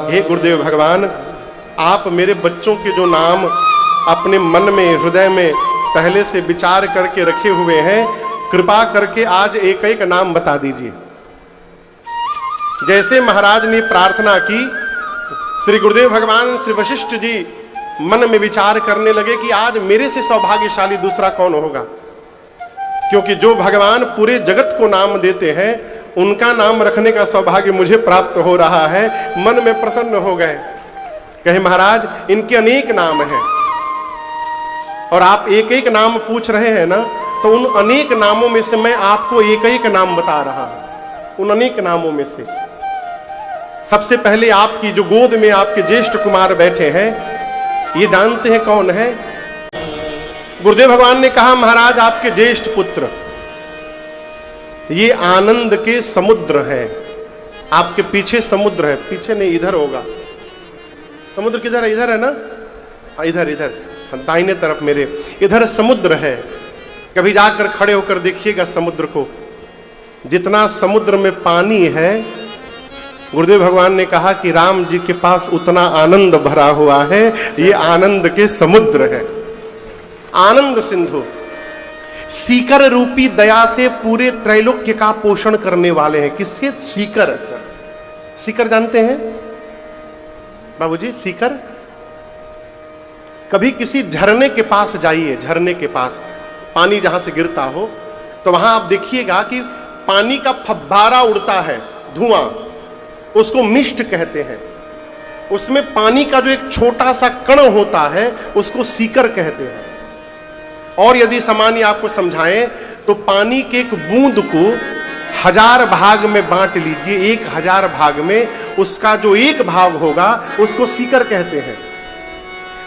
हे गुरुदेव भगवान, आप मेरे बच्चों के जो नाम अपने मन में हृदय में पहले से विचार करके रखे हुए हैं, कृपा करके आज एक एक नाम बता दीजिए। जैसे महाराज ने प्रार्थना की, श्री गुरुदेव भगवान श्री वशिष्ठ जी मन में विचार करने लगे कि आज मेरे से सौभाग्यशाली दूसरा कौन होगा, क्योंकि जो भगवान पूरे जगत को नाम देते हैं उनका नाम रखने का सौभाग्य मुझे प्राप्त हो रहा है। मन में प्रसन्न हो गए, कहे महाराज इनके अनेक नाम हैं और आप एक एक नाम पूछ रहे हैं ना, तो उन अनेक नामों में से मैं आपको एक एक नाम बता रहा हूं। उन अनेक नामों में से सबसे पहले आपकी जो गोद में आपके ज्येष्ठ कुमार बैठे हैं, ये जानते हैं कौन है? गुरुदेव भगवान ने कहा महाराज आपके ज्येष्ठ पुत्र ये आनंद के समुद्र है। आपके पीछे समुद्र है, पीछे नहीं इधर होगा। समुद्र किधर है? इधर है ना, इधर इधर दाहिने तरफ मेरे, इधर समुद्र है। कभी जाकर खड़े होकर देखिएगा समुद्र को, जितना समुद्र में पानी है, गुरुदेव भगवान ने कहा कि राम जी के पास उतना आनंद भरा हुआ है। ये आनंद के समुद्र है, आनंद सिंधु। सीकर रूपी दया से पूरे त्रैलोक्य का पोषण करने वाले हैं। किससे? सीकर। सीकर जानते हैं बाबूजी? सीकर। कभी किसी झरने के पास जाइए, झरने के पास पानी जहां से गिरता हो, तो वहां आप देखिएगा कि पानी का फव्वारा उड़ता है, धुआं, उसको मिस्ट कहते हैं। उसमें पानी का जो एक छोटा सा कण होता है उसको सीकर कहते हैं। और यदि सामान्य आपको समझाएं तो पानी के एक बूंद को 1000 भाग में बांट लीजिए, 1000 भाग में उसका जो एक भाग होगा उसको सीकर कहते हैं।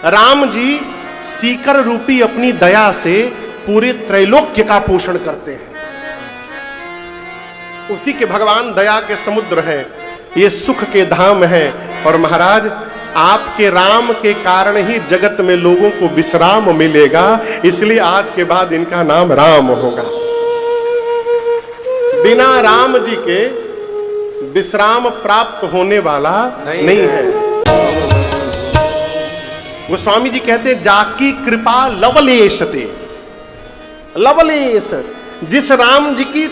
राम जी सीकर रूपी अपनी दया से पूरे त्रैलोक्य का पोषण करते हैं। उसी के भगवान दया के समुद्र हैं, ये सुख के धाम है। और महाराज आपके राम के कारण ही जगत में लोगों को विश्राम मिलेगा, इसलिए आज के बाद इनका नाम राम होगा। बिना राम जी के विश्राम प्राप्त होने वाला नहीं है। गोस्वामी जी कहते जाकी कृपा लवलेशते, लवलेश, जिस राम जी की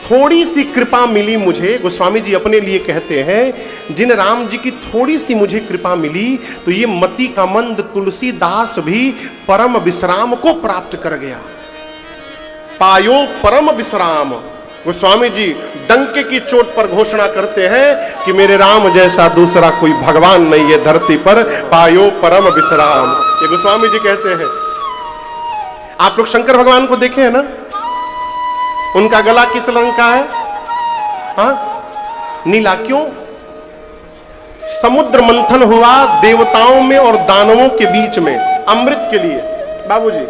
थोड़ी सी कृपा मिली मुझे, गोस्वामी जी अपने लिए कहते हैं जिन राम जी की थोड़ी सी मुझे कृपा मिली, तो ये मति का मंद तुलसीदास भी परम विश्राम को प्राप्त कर गया। पायो परम विश्राम। गोस्वामी जी डंके की चोट पर घोषणा करते हैं कि मेरे राम जैसा दूसरा कोई भगवान नहीं है धरती पर, पायो परम विश्राम, ये गोस्वामी जी कहते हैं। आप लोग शंकर भगवान को देखे हैं ना, उनका गला किस रंग का है? हाँ, नीला। क्यों? समुद्र मंथन हुआ देवताओं में और दानवों के बीच में अमृत के लिए। बाबूजी,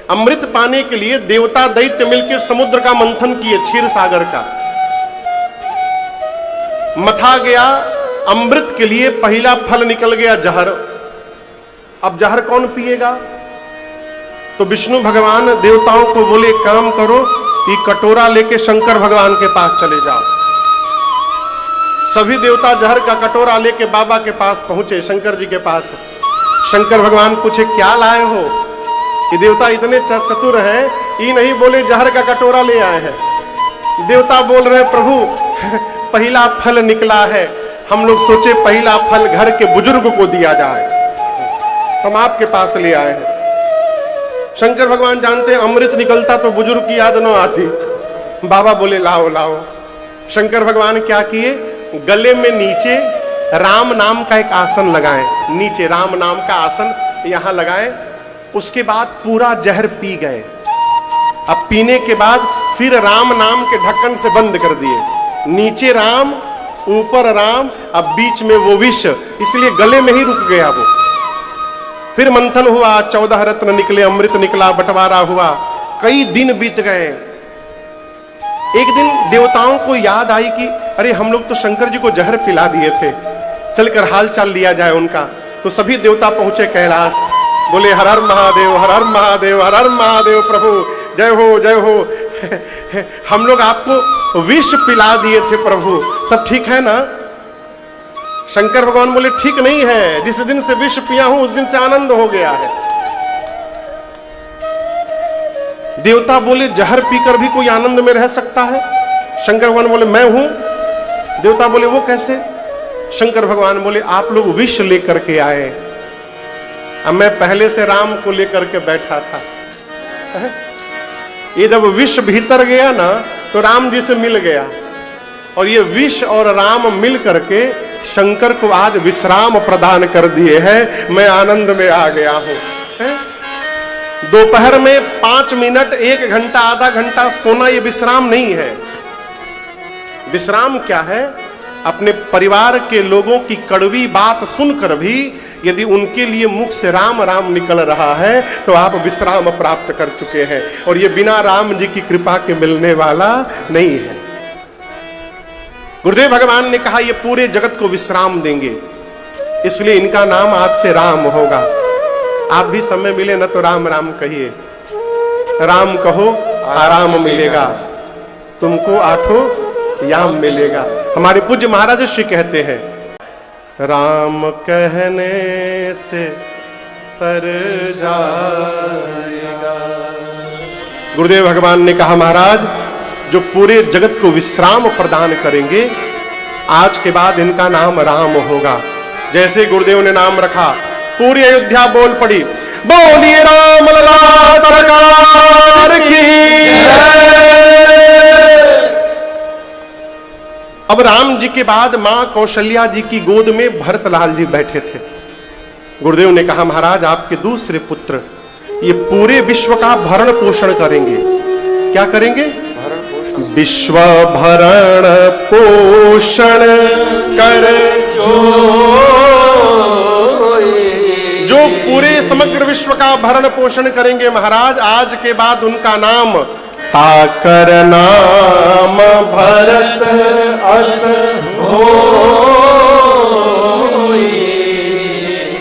अमृत पाने के लिए देवता दैत्य मिलकर समुद्र का मंथन किए, क्षीर सागर का मथा गया। अमृत के लिए पहला फल निकल गया जहर। अब जहर कौन पिएगा? तो विष्णु भगवान देवताओं को बोले काम करो, ये कटोरा लेके शंकर भगवान के पास चले जाओ। सभी देवता जहर का कटोरा लेके बाबा के पास पहुंचे, शंकर जी के पास। शंकर भगवान पूछे क्या लाए हो? ये देवता इतने चतुर हैं, ये नहीं बोले जहर का कटोरा ले आए हैं। देवता बोल रहे प्रभु पहला फल निकला है, हम लोग सोचे पहला फल घर के बुजुर्ग को दिया जाए, हम आपके पास ले आए हैं। शंकर भगवान जानते हैं अमृत निकलता तो बुजुर्ग की याद न आती। बाबा बोले लाओ लाओ। शंकर भगवान क्या किए? गले में नीचे राम नाम का एक आसन लगाएं, नीचे राम नाम का आसन यहां लगाएं। उसके बाद पूरा जहर पी गए। अब पीने के बाद फिर राम नाम के ढक्कन से बंद कर दिए। नीचे राम, ऊपर राम, अब बीच में वो विष, इसलिए गले में ही रुक गया वो। फिर मंथन हुआ, 14 रत्न निकले, अमृत निकला, बंटवारा हुआ, कई दिन बीत गए। एक दिन देवताओं को याद आई कि अरे हम लोग तो शंकर जी को जहर पिला दिए थे, चलकर हाल चाल लिया जाए उनका। तो सभी देवता पहुंचे कैलाश, बोले हर हर महादेव, हर हर महादेव, हर हर महादेव, प्रभु जय हो जय हो। हम लोग आपको विष पिला दिए थे प्रभु, सब ठीक है ना? शंकर भगवान बोले ठीक नहीं है, जिस दिन से विष पिया हूं उस दिन से आनंद हो गया है। देवता बोले जहर पीकर भी कोई आनंद में रह सकता है? शंकर भगवान बोले मैं हूं। देवता बोले वो कैसे? शंकर भगवान बोले आप लोग विष लेकर के आए, अब मैं पहले से राम को लेकर के बैठा था। ये जब विष भीतर गया ना तो राम जी से मिल गया, और ये विष और राम मिल करके शंकर को आज विश्राम प्रदान कर दिए हैं। मैं आनंद में आ गया हूं। दोपहर में 5 मिनट, 1 घंटा, आधा घंटा सोना ये विश्राम नहीं है। विश्राम क्या है? अपने परिवार के लोगों की कड़वी बात सुनकर भी यदि उनके लिए मुख से राम राम निकल रहा है तो आप विश्राम प्राप्त कर चुके हैं, और ये बिना राम जी की कृपा के मिलने वाला नहीं है। गुरुदेव भगवान ने कहा ये पूरे जगत को विश्राम देंगे, इसलिए इनका नाम आज से राम होगा। आप भी समय मिले ना तो राम राम कहिए, राम कहो आराम मिलेगा, तुमको आठों याम मिलेगा। हमारे पूज्य महाराज श्री कहते हैं राम कहने से तर जाएगा। गुरुदेव भगवान ने कहा महाराज जो पूरे जगत को विश्राम प्रदान करेंगे, आज के बाद इनका नाम राम होगा। जैसे गुरुदेव ने नाम रखा, पूरी अयोध्या बोल पड़ी, बोलिए राम लला सरकार की। अब राम जी के बाद मां कौशल्या जी की गोद में भरतलाल जी बैठे थे। गुरुदेव ने कहा महाराज आपके दूसरे पुत्र ये पूरे विश्व का भरण पोषण करेंगे। क्या करेंगे? विश्व भरण पोषण कर जो पूरे समग्र विश्व का भरण पोषण करेंगे महाराज, आज के बाद उनका नाम ताकर नाम भरत अस होई।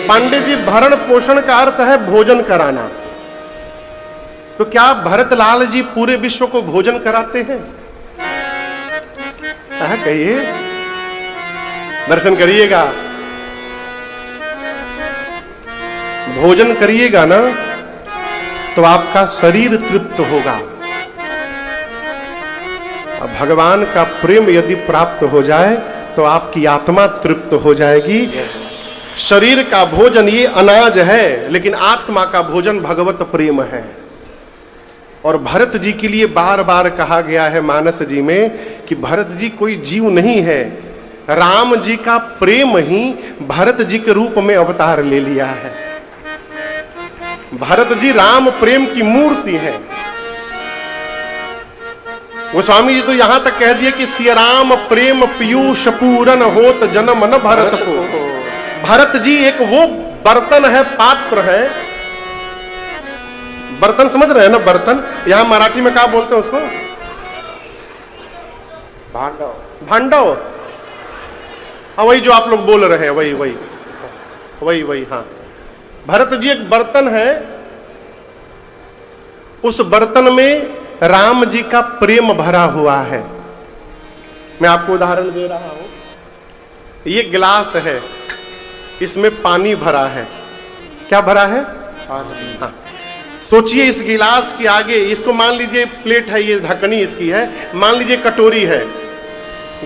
पंडित जी भरण पोषण का अर्थ है भोजन कराना, तो क्या भरतलाल जी पूरे विश्व को भोजन कराते हैं? कहिए, दर्शन करिएगा, भोजन करिएगा ना तो आपका शरीर तृप्त होगा। भगवान का प्रेम यदि प्राप्त हो जाए तो आपकी आत्मा तृप्त हो जाएगी। शरीर का भोजन ये अनाज है, लेकिन आत्मा का भोजन भगवत प्रेम है। और भरत जी के लिए बार बार कहा गया है मानस जी में कि भरत जी कोई जीव नहीं है, राम जी का प्रेम ही भरत जी के रूप में अवतार ले लिया है। भरत जी राम प्रेम की मूर्ति है। गोस्वामी जी तो यहां तक कह दिए कि सिया राम प्रेम पीयूष पूरन होत जन्म न भरत को। भरत जी एक वो बर्तन है, पात्र है। बर्तन समझ रहे हैं ना? बर्तन यहां मराठी में क्या बोलते हैं उसको? भांडव। भांडव, हाँ वही जो आप लोग बोल रहे हैं, वही वही वही वही हाँ। भरत जी एक बर्तन है, उस बर्तन में राम जी का प्रेम भरा हुआ है। मैं आपको उदाहरण दे रहा हूं, ये गिलास है, इसमें पानी भरा है। क्या भरा है? पानी। हाँ, सोचिए इस गिलास के आगे, इसको मान लीजिए प्लेट है, ये ढकनी इसकी है, मान लीजिए कटोरी है,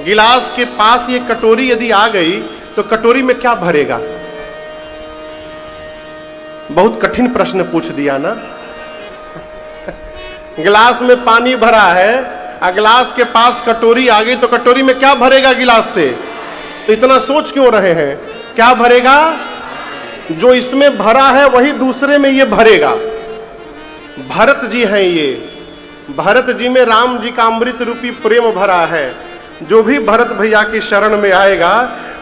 गिलास के पास ये कटोरी यदि आ गई तो कटोरी में क्या भरेगा? बहुत कठिन प्रश्न पूछ दिया ना। गिलास में पानी भरा है, गिलास के पास कटोरी आ गई तो कटोरी में क्या भरेगा गिलास से? तो इतना सोच क्यों रहे हैं? क्या भरेगा? जो इसमें भरा है वही दूसरे में ये भरेगा। भरत जी हैं ये, भरत जी में राम जी का अमृत रूपी प्रेम भरा है। जो भी भरत भैया की शरण में आएगा,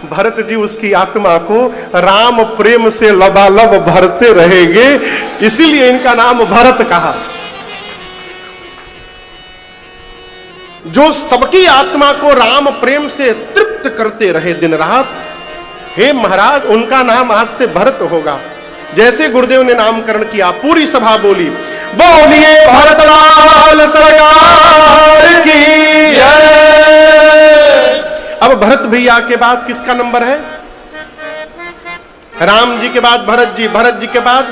भरत जी उसकी आत्मा को राम प्रेम से लबालब भरते रहेंगे, इसीलिए इनका नाम भरत कहा। जो सबकी आत्मा को राम प्रेम से तृप्त करते रहे दिन रात, हे महाराज उनका नाम आज से भरत होगा। जैसे गुरुदेव ने नामकरण किया, पूरी सभा बोली, बोलिए भरतलाल सरकार की जय। अब भरत भैया के बाद किसका नंबर है? राम जी के बाद भरत जी के बाद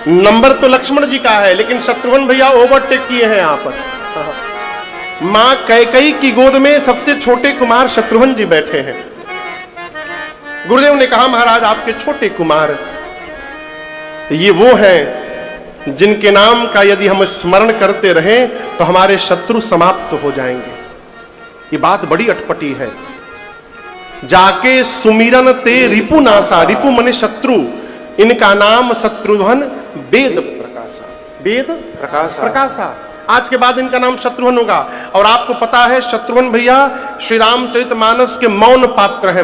नंबर तो लक्ष्मण जी का है, लेकिन शत्रुघ्न भैया ओवरटेक किए हैं यहां पर। मां कैकेयी की गोद में सबसे छोटे कुमार शत्रुघ्न जी बैठे हैं। गुरुदेव ने कहा महाराज आपके छोटे कुमार ये वो हैं जिनके नाम का यदि हम स्मरण करते रहें तो हमारे शत्रु समाप्त हो जाएंगे। ये बात बड़ी अटपटी है। जाके सुमिरन ते रिपु नासा, रिपु मने शत्रु, इनका नाम शत्रुघ्न वेद प्रकाशा, वेद प्रकाशा। आज के बाद इनका नाम शत्रुघ्न होगा। और आपको पता है शत्रुघ्न भैया श्री रामचरितमानस के मौन पात्र हैं।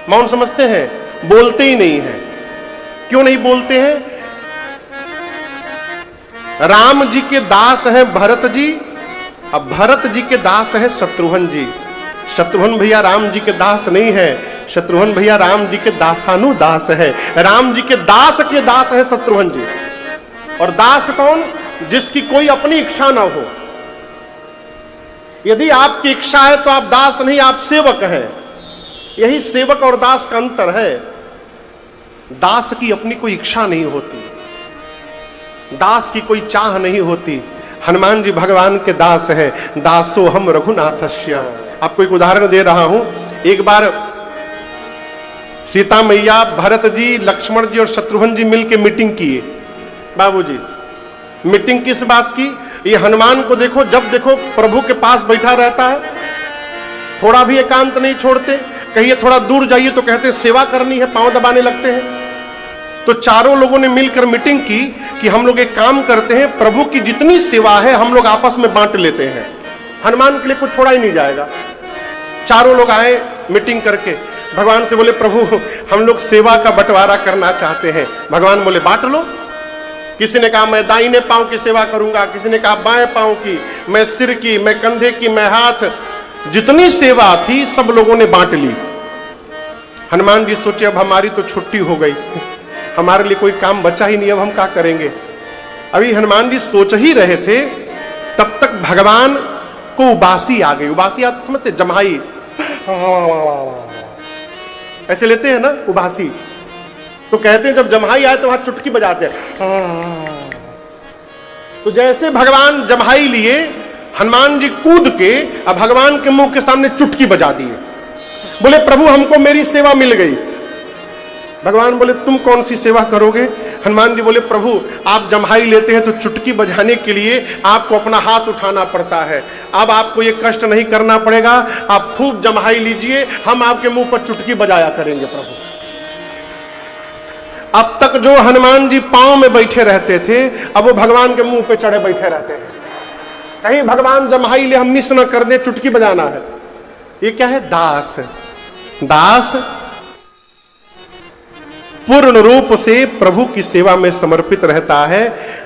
मौन समझते हैं, बोलते ही नहीं है। क्यों नहीं बोलते हैं? राम जी के दास हैं भरत जी, अब भरत जी के दास है शत्रुघ्न जी। शत्रुघ्न भैया राम जी के दास नहीं है, शत्रुघ्न भैया राम जी के दासानुदास है। राम जी के दास है शत्रुघ्न जी। और दास कौन? जिसकी कोई अपनी इच्छा ना हो। यदि आपकी इच्छा है तो आप दास नहीं, आप सेवक हैं। यही सेवक और दास का अंतर है। दास की अपनी कोई इच्छा नहीं होती, दास की कोई चाह नहीं होती। हनुमान जी भगवान के दास है। दासो हम रघुनाथस्य। आपको एक उदाहरण दे रहा हूं। एक बार सीता मैया, भरत जी, लक्ष्मण जी और शत्रुघ्न जी मिलकर मीटिंग किए। बाबूजी मीटिंग किस बात की? ये हनुमान को देखो, जब देखो प्रभु के पास बैठा रहता है, थोड़ा भी एकांत नहीं छोड़ते। कहिए थोड़ा दूर जाइए तो कहते सेवा करनी है, पांव दबाने लगते हैं। तो चारों लोगों ने मिलकर मीटिंग की कि हम लोग एक काम करते हैं, प्रभु की जितनी सेवा है हम लोग आपस में बांट लेते हैं, हनुमान के लिए कुछ छोड़ा ही नहीं जाएगा। चारों लोग आए मीटिंग करके, भगवान से बोले प्रभु हम लोग सेवा का बंटवारा करना चाहते हैं। भगवान बोले बांट लो। किसी ने कहा मैं दाहिने पांव की सेवा करूंगा, किसी ने कहा बाएं पांव की, मैं सिर की, मैं कंधे की, मैं हाथ। जितनी सेवा थी सब लोगों ने बांट ली। हनुमान जी सोचे अब हमारी तो छुट्टी हो गई, हमारे लिए कोई काम बचा ही नहीं, अब हम क्या करेंगे। अभी हनुमान जी सोच ही रहे थे, तब तक भगवान को उबासी आ गई। उबासी आप समझते, जम्हाई ऐसे लेते हैं ना उबासी, तो कहते हैं जब जम्हाई आए तो वहां चुटकी बजाते हैं। तो जैसे भगवान जम्हाई लिए, हनुमान जी कूद के अब भगवान के मुंह के सामने चुटकी बजा दिए। बोले प्रभु हमको मेरी सेवा मिल गई। भगवान बोले तुम कौन सी सेवा करोगे? हनुमान जी बोले प्रभु आप जम्हाई लेते हैं तो चुटकी बजाने के लिए आपको अपना हाथ उठाना पड़ता है, अब आपको ये कष्ट नहीं करना पड़ेगा, आप खूब जम्हाई लीजिए, हम आपके मुंह पर चुटकी बजाया करेंगे। प्रभु अब तक जो हनुमान जी पांव में बैठे रहते थे, अब वो भगवान के मुंह पे चढ़े बैठे रहते हैं। कहीं भगवान जम्हाई ले हम मिस न कर दे, चुटकी बजाना है। ये क्या है? दास। दास पूर्ण रूप से प्रभु की सेवा में समर्पित रहता है।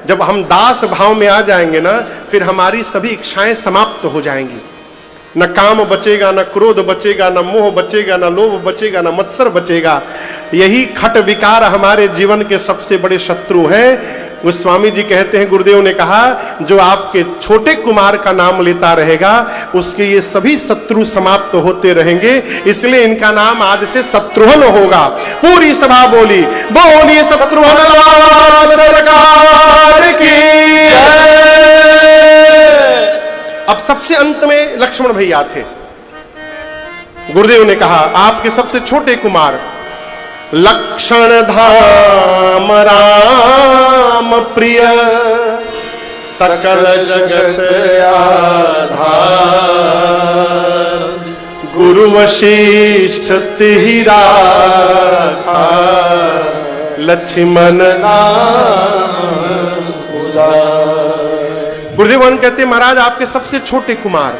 जब हम दास भाव में आ जाएंगे ना, फिर हमारी सभी इच्छाएं समाप्त हो जाएंगी। न काम बचेगा, न क्रोध बचेगा, न मोह बचेगा, न लोभ बचेगा, न मत्सर बचेगा। यही खट विकार हमारे जीवन के सबसे बड़े शत्रु हैं। गोस्वामी जी कहते हैं, गुरुदेव ने कहा जो आपके छोटे कुमार का नाम लेता रहेगा उसके ये सभी शत्रु समाप्त होते रहेंगे। इसलिए इनका नाम आज से शत्रुघ्न होगा। पूरी सभा बोली बोलिए शत्रुघ्न लाल सरकार की। अब सबसे अंत में लक्ष्मण भैया थे। गुरुदेव ने कहा आपके सबसे छोटे कुमार लक्षण धाम राम प्रिय सकल जगत आधार गुरु वशिष्ठ तिहि राखा लक्ष्मण गुरुदेवन कहते महाराज आपके सबसे छोटे कुमार,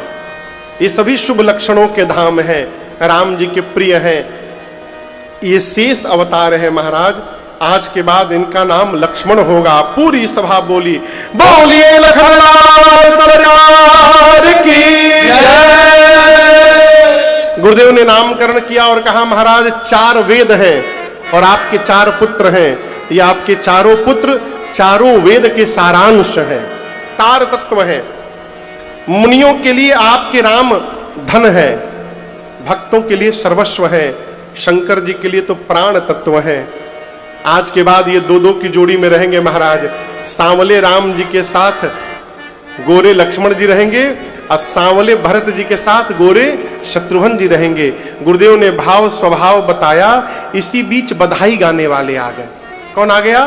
ये सभी शुभ लक्षणों के धाम हैं, राम जी के प्रिय हैं, ये शेष अवतार है महाराज। आज के बाद इनका नाम लक्ष्मण होगा। पूरी सभा बोली बोलिए लखन लाल सरकार की जय। गुरुदेव ने नामकरण किया और कहा महाराज 4 वेद हैं और आपके 4 पुत्र हैं। ये आपके चारों पुत्र चारों वेद के सारांश हैं, सार तत्व हैं। मुनियों के लिए आपके राम धन है, भक्तों के लिए सर्वस्व है। शंकर जी के लिए तो प्राण तत्व है। आज के बाद ये दो दो की जोड़ी में रहेंगे महाराज। सांवले राम जी के साथ गोरे लक्ष्मण जी रहेंगे और सांवले भरत जी के साथ गोरे शत्रुघ्न जी रहेंगे। गुरुदेव ने भाव स्वभाव बताया। इसी बीच बधाई गाने वाले आ गए। कौन आ गया?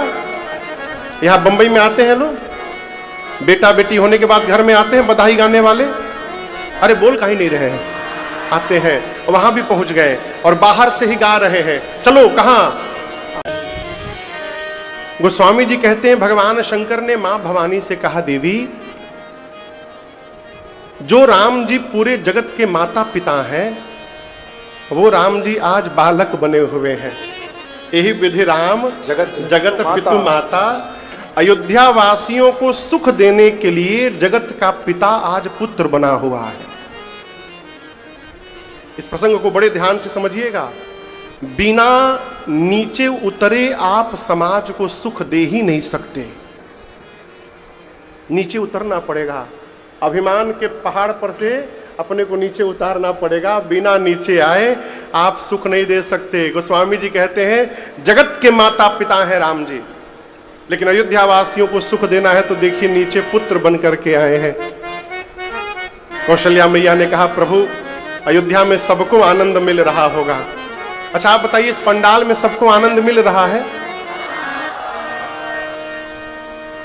यहां बंबई में आते हैं लोग, बेटा बेटी होने के बाद घर में आते हैं बधाई गाने वाले। अरे बोल कहीं नहीं रहे हैं, आते हैं। वहां भी पहुंच गए और बाहर से ही गा रहे हैं। चलो कहां? गोस्वामी जी कहते हैं भगवान शंकर ने मां भवानी से कहा, देवी जो राम जी पूरे जगत के माता पिता हैं, वो राम जी आज बालक बने हुए हैं। यही विधि राम जगत पितु माता। अयोध्या वासियों को सुख देने के लिए जगत का पिता आज पुत्र बना हुआ है। इस प्रसंग को बड़े ध्यान से समझिएगा। बिना नीचे उतरे आप समाज को सुख दे ही नहीं सकते। नीचे उतरना पड़ेगा। अभिमान के पहाड़ पर से अपने को नीचे उतारना पड़ेगा। बिना नीचे आए आप सुख नहीं दे सकते। गोस्वामी जी कहते हैं जगत के माता पिता हैं राम जी, लेकिन अयोध्या वासियों को सुख देना है तो देखिए नीचे पुत्र बन करके आए हैं। कौशल्या मैया ने कहा, प्रभु अयोध्या में सबको आनंद मिल रहा होगा। अच्छा आप बताइए, इस पंडाल में सबको आनंद मिल रहा है?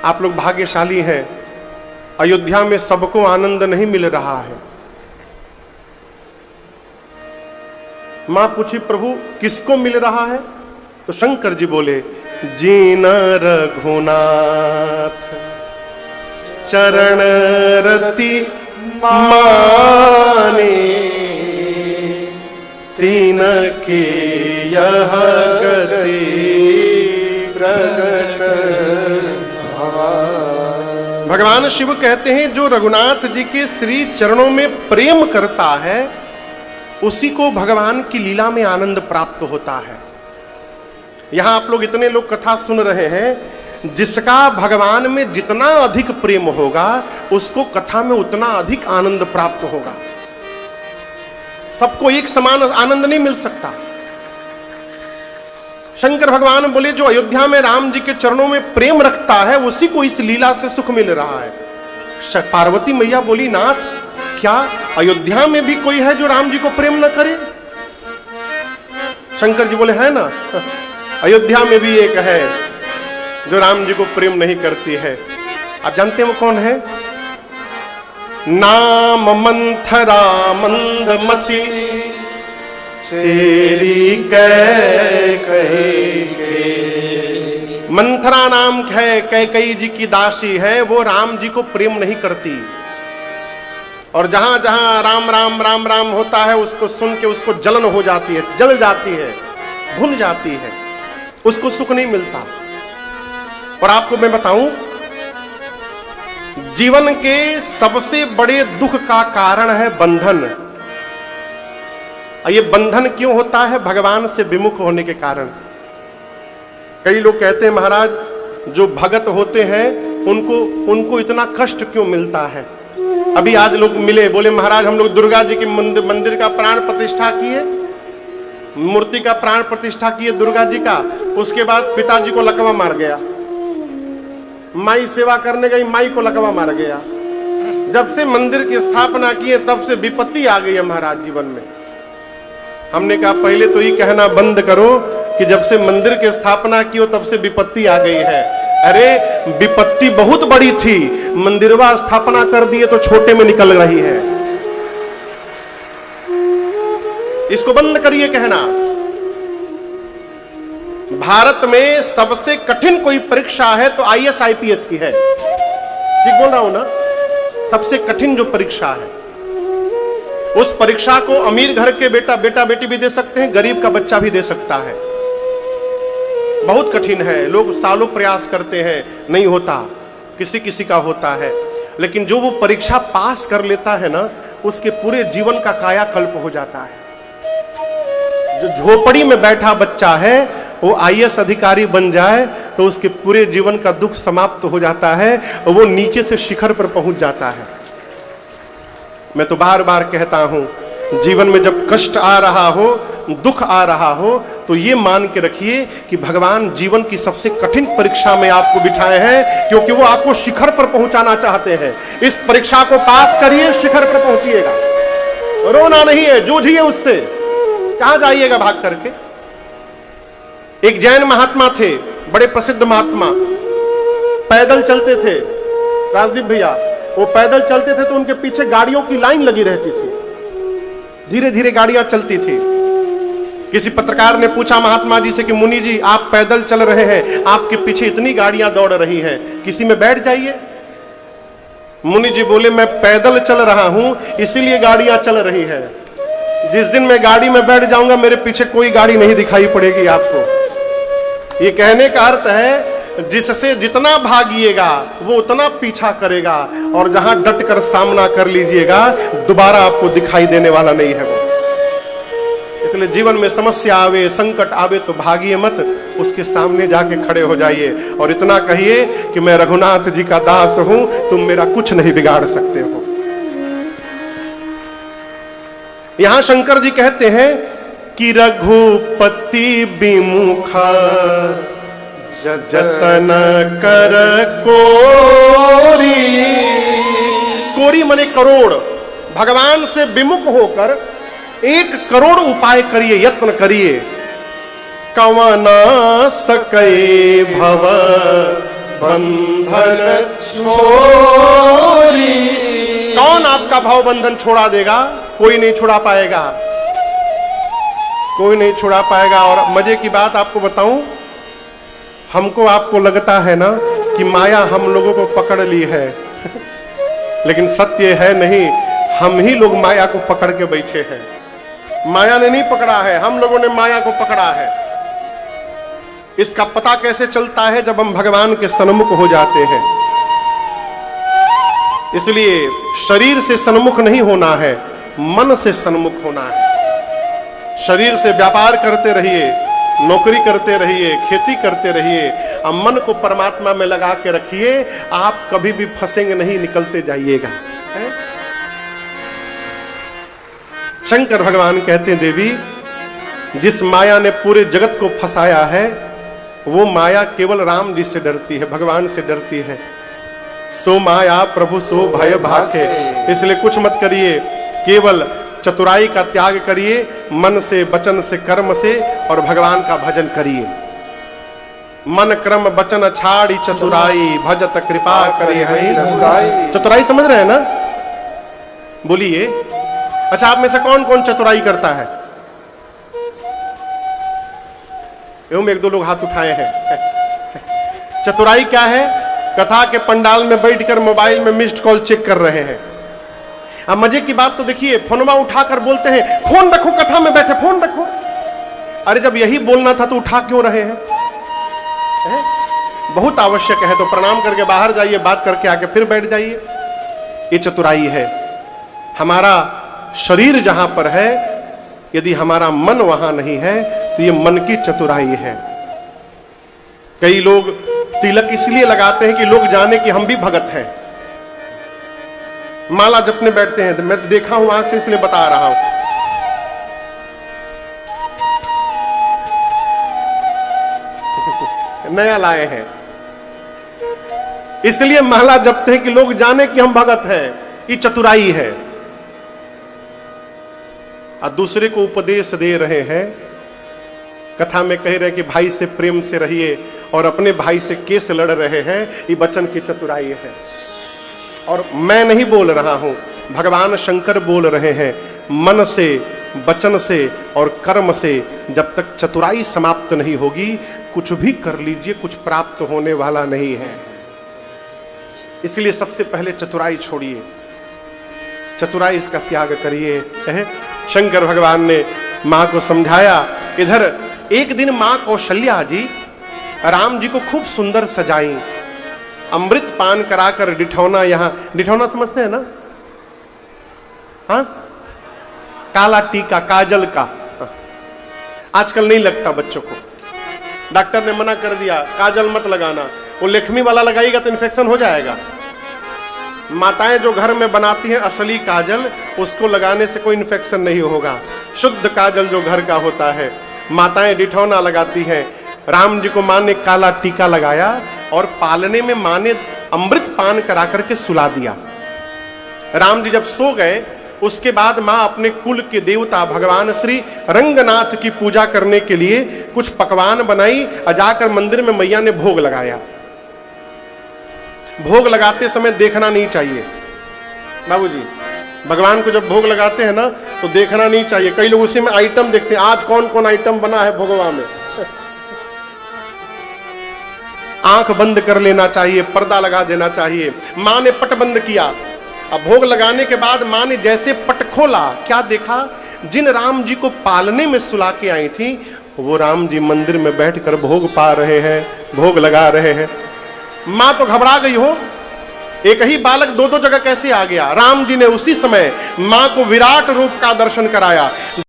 आप लोग भाग्यशाली हैं, अयोध्या में सबको आनंद नहीं मिल रहा है। मां पूछी, प्रभु किसको मिल रहा है? तो शंकर जी बोले, जीन रघुनाथ चरण रति माने, तीन के यह गति प्रगट। भगवान शिव कहते हैं जो रघुनाथ जी के श्री चरणों में प्रेम करता है उसी को भगवान की लीला में आनंद प्राप्त होता है। यहां आप लोग इतने लोग कथा सुन रहे हैं, जिसका भगवान में जितना अधिक प्रेम होगा उसको कथा में उतना अधिक आनंद प्राप्त होगा। सबको एक समान आनंद नहीं मिल सकता। शंकर भगवान बोले जो अयोध्या में राम जी के चरणों में प्रेम रखता है उसी को इस लीला से सुख मिल रहा है। पार्वती मैया बोली, नाथ क्या अयोध्या में भी कोई है जो राम जी को प्रेम न करे? शंकर जी बोले, है ना, अयोध्या में भी एक है जो राम जी को प्रेम नहीं करती है। आप जानते हैं वो कौन है? नाम मंथरा मंदमती चेरी कैकेयी। मंथरा नाम है, कैकेयी जी की दासी है। वो राम जी को प्रेम नहीं करती और जहां जहां राम राम राम राम होता है उसको सुन के उसको जलन हो जाती है, जल जाती है, भुन जाती है, उसको सुख नहीं मिलता। और आपको मैं बताऊं, जीवन के सबसे बड़े दुख का कारण है बंधन। ये बंधन क्यों होता है? भगवान से विमुख होने के कारण। कई लोग कहते हैं महाराज जो भगत होते हैं उनको इतना कष्ट क्यों मिलता है? अभी आज लोग मिले, बोले महाराज हम लोग दुर्गा जी के मंदिर का प्राण प्रतिष्ठा किए, मूर्ति का प्राण प्रतिष्ठा किए दुर्गा जी का। उसके बाद पिताजी को लकवा मार गया, माई सेवा करने गई, माई को लकवा मार गया। जब से मंदिर की स्थापना किए तब से विपत्ति आ गई है महाराज जीवन में। हमने कहा पहले तो ये कहना बंद करो कि जब से मंदिर की स्थापना की हो तब से विपत्ति आ गई है। अरे विपत्ति बहुत बड़ी थी, मंदिरवा स्थापना कर दिए तो छोटे में निकल रही है। इसको बंद करिए कहना। भारत में सबसे कठिन कोई परीक्षा है तो IAS IPS की है। ठीक बोल रहा हूं ना? सबसे कठिन जो परीक्षा है उस परीक्षा को अमीर घर के बेटा बेटी भी दे सकते हैं, गरीब का बच्चा भी दे सकता है। बहुत कठिन है, लोग सालों प्रयास करते हैं, नहीं होता, किसी किसी का होता है। लेकिन जो वो परीक्षा पास कर लेता है ना, उसके पूरे जीवन का कायाकल्प हो जाता है। जो झोपड़ी में बैठा बच्चा है वो IAS अधिकारी बन जाए तो उसके पूरे जीवन का दुख समाप्त हो जाता है और वो नीचे से शिखर पर पहुंच जाता है। मैं तो बार बार कहता हूं, जीवन में जब कष्ट आ रहा हो दुख आ रहा हो तो ये मान के रखिए कि भगवान जीवन की सबसे कठिन परीक्षा में आपको बिठाए हैं, क्योंकि वो आपको शिखर पर पहुंचाना चाहते हैं। इस परीक्षा को पास करिए, शिखर पर पहुंचिएगा। रोना नहीं है, जूझिए उससे। कहां जाइएगा भाग करके। एक जैन महात्मा थे, बड़े प्रसिद्ध महात्मा, पैदल चलते थे। राजदीप भैया, वो पैदल चलते थे तो उनके पीछे गाड़ियों की लाइन लगी रहती थी, धीरे धीरे गाड़ियां चलती थी। किसी पत्रकार ने पूछा महात्मा जी से कि मुनि जी आप पैदल चल रहे हैं, आपके पीछे इतनी गाड़ियां दौड़ रही हैं, किसी में बैठ जाइए। मुनि जी बोले मैं पैदल चल रहा हूं इसीलिए गाड़ियां चल रही है, जिस दिन मैं गाड़ी में बैठ जाऊंगा मेरे पीछे कोई गाड़ी नहीं दिखाई पड़ेगी आपको। ये कहने का अर्थ है जिससे जितना भागिएगा वो उतना पीछा करेगा, और जहां डट कर सामना कर लीजिएगा दोबारा आपको दिखाई देने वाला नहीं है वो। इसलिए जीवन में समस्या आवे, संकट आवे तो भागिए मत, उसके सामने जाके खड़े हो जाइए और इतना कहिए कि मैं रघुनाथ जी का दास हूं, तुम मेरा कुछ नहीं बिगाड़ सकते हो। यहां शंकर जी कहते हैं कि रघुपति विमुखा जतन कर कोरी। कोरी माने करोड़। भगवान से विमुख होकर 1 करोड़ उपाय करिए, यत्न करिए। कवना सके भव बंधन छोरी। कौन आपका भाव बंधन छोड़ा देगा? कोई नहीं छुड़ा पाएगा, कोई नहीं छुड़ा पाएगा। और मजे की बात आपको बताऊं, हमको आपको लगता है ना कि माया हम लोगों को पकड़ ली है लेकिन सत्य है नहीं, हम ही लोग माया को पकड़ के बैठे हैं। माया ने नहीं पकड़ा है, हम लोगों ने माया को पकड़ा है। इसका पता कैसे चलता है? जब हम भगवान के सन्मुख हो जाते हैं। इसलिए शरीर से सन्मुख नहीं होना है, मन से सन्मुख होना है। शरीर से व्यापार करते रहिए, नौकरी करते रहिए, खेती करते रहिए, अब मन को परमात्मा में लगा के रखिए, आप कभी भी फंसेंगे नहीं, निकलते जाइएगा। शंकर भगवान कहते हैं देवी, जिस माया ने पूरे जगत को फंसाया है वो माया केवल राम जी से डरती है, भगवान से डरती है। सो माया प्रभु सो भय भाखे। इसलिए कुछ मत करिए, केवल चतुराई का त्याग करिए, मन से, वचन से, कर्म से, और भगवान का भजन करिए। मन क्रम वचन छाड़ी चतुराई, भजत कृपा करे है। चतुराई समझ रहे हैं ना? बोलिए। अच्छा, आप में से कौन कौन चतुराई करता है? एवं 1-2 लोग हाथ उठाए हैं। चतुराई क्या है? कथा के पंडाल में बैठकर मोबाइल में मिस्ड कॉल चेक कर रहे हैं। अब मजे की बात तो देखिए, फोनमा उठाकर बोलते हैं फोन रखो, कथा में बैठे फोन रखो। अरे जब यही बोलना था तो उठा क्यों रहे हैं? बहुत आवश्यक है तो प्रणाम करके बाहर जाइए, बात करके आके फिर बैठ जाइए। ये चतुराई है। हमारा शरीर जहां पर है, यदि हमारा मन वहां नहीं है तो ये मन की चतुराई है। कई लोग तिलक इसलिए लगाते हैं कि लोग जाने कि हम भी भगत हैं। माला जपने बैठते हैं, मैं तो देखा हूं आंख से, इसलिए बता रहा हूं। नया लाए हैं, इसलिए माला जपते हैं कि लोग जाने कि हम भगत हैं। ये चतुराई है। और दूसरे को उपदेश दे रहे हैं, कथा में कह रहे हैं कि भाई से प्रेम से रहिए, और अपने भाई से केस लड़ रहे हैं। ये वचन की चतुराई है। और मैं नहीं बोल रहा हूं, भगवान शंकर बोल रहे हैं। मन से, वचन से और कर्म से जब तक चतुराई समाप्त नहीं होगी, कुछ भी कर लीजिए, कुछ प्राप्त होने वाला नहीं है। इसलिए सबसे पहले चतुराई छोड़िए, चतुराई इसका त्याग करिए। शंकर भगवान ने मां को समझाया। इधर एक दिन मां कौशल्या जी राम जी को खूब सुंदर सजाई, अमृत पान कराकर डिठौना, यहां डिठौना समझते हैं ना? हाँ, काला टीका, काजल का। आजकल नहीं लगता बच्चों को, डॉक्टर ने मना कर दिया काजल मत लगाना, वो लेखमी वाला लगाएगा तो इन्फेक्शन हो जाएगा। माताएं जो घर में बनाती हैं असली काजल, उसको लगाने से कोई इन्फेक्शन नहीं होगा। शुद्ध काजल जो घर का होता है। माताएं डिठौना लगाती हैं। राम जी को मां ने काला टीका लगाया और पालने में मां ने अमृत पान करा करके सुला दिया। राम जी जब सो गए उसके बाद मां अपने कुल के देवता भगवान श्री रंगनाथ की पूजा करने के लिए कुछ पकवान बनाई और जाकर मंदिर में मैया ने भोग लगाया। भोग लगाते समय देखना नहीं चाहिए बाबूजी, भगवान को जब भोग लगाते हैं ना तो देखना नहीं चाहिए। कई लोग उसी में आइटम देखते हैं, आज कौन कौन आइटम बना है भोगवा में। आंख बंद कर लेना चाहिए, पर्दा लगा देना चाहिए। मां ने पट बंद किया। अब भोग लगाने के बाद मां ने जैसे पट खोला, क्या देखा? जिन राम जी को पालने में सुला के आई थी वो राम जी मंदिर में बैठकर भोग पा रहे हैं, भोग लगा रहे हैं। मां तो घबरा गई हो, एक ही बालक दो दो जगह कैसे आ गया? राम जी ने उसी समय मां को विराट रूप का दर्शन कराया।